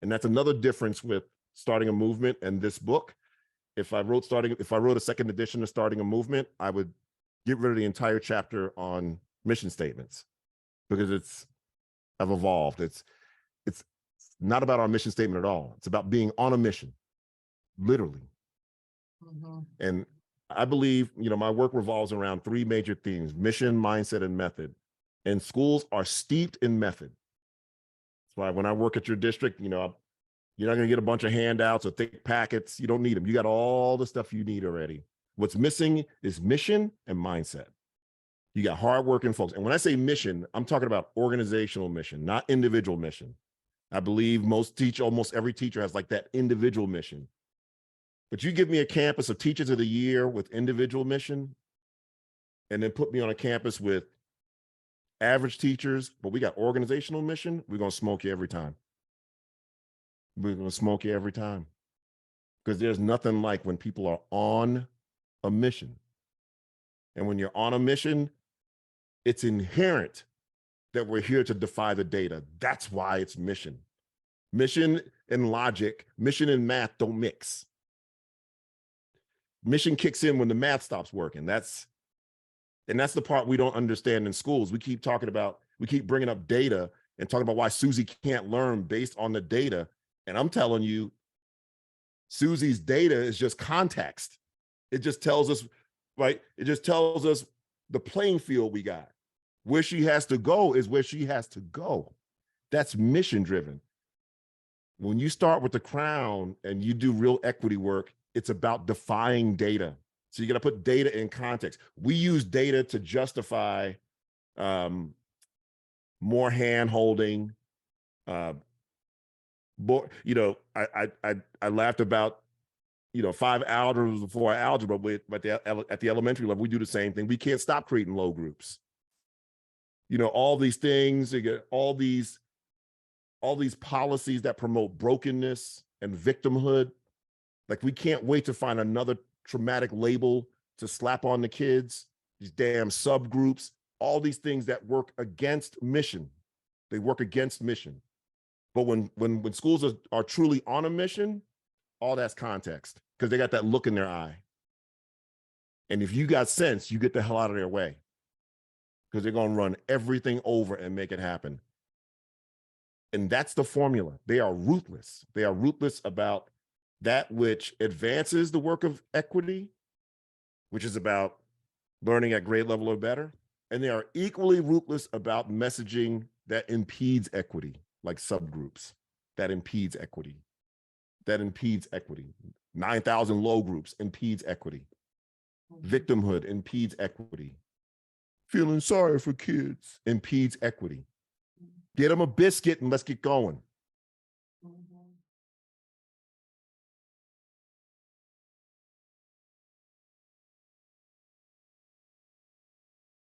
And that's another difference with Starting a Movement and this book. If I wrote a second edition of Starting a Movement, I would get rid of the entire chapter on mission statements, because I've evolved. It's not about our mission statement at all. It's about being on a mission, literally. Mm-hmm. And I believe, my work revolves around three major themes: mission, mindset, and method. And schools are steeped in method. That's why when I work at your district, you're not going to get a bunch of handouts or thick packets. You don't need them. You got all the stuff you need already. What's missing is mission and mindset. You got hardworking folks. And when I say mission, I'm talking about organizational mission, not individual mission. I believe almost every teacher has like that individual mission. But you give me a campus of Teachers of the Year with individual mission, and then put me on a campus with average teachers, but we got organizational mission, we're going to smoke you every time. We're going to smoke you every time. Because there's nothing like when people are on a mission. And when you're on a mission, it's inherent that we're here to defy the data. That's why it's mission. Mission and logic, mission and math don't mix. Mission kicks in when the math stops working. That's the part we don't understand in schools. We keep bringing up data and talking about why Susie can't learn based on the data. And I'm telling you, Susie's data is just context. It just tells us, right? It just tells us the playing field we got. Where she has to go is where she has to go. That's mission driven. When you start with the crown and you do real equity work, it's about defying data. So you got to put data in context. We use data to justify more hand holding. I laughed about 5 algebras before algebra, but at the elementary level we do the same thing. We can't stop creating low groups. All these things. You get all these policies that promote brokenness and victimhood. Like, we can't wait to find another traumatic label to slap on the kids, these damn subgroups, all these things that work against mission. They work against mission. But when schools are truly on a mission, all that's context, because they got that look in their eye. And if you got sense, you get the hell out of their way, because they're going to run everything over and make it happen. And that's the formula. They are ruthless. They are ruthless about that which advances the work of equity, which is about learning at grade level or better. And they are equally ruthless about messaging that impedes equity, like subgroups, that impedes equity. 9,000 low groups impedes equity. Victimhood impedes equity. Feeling sorry for kids impedes equity. Get them a biscuit and let's get going.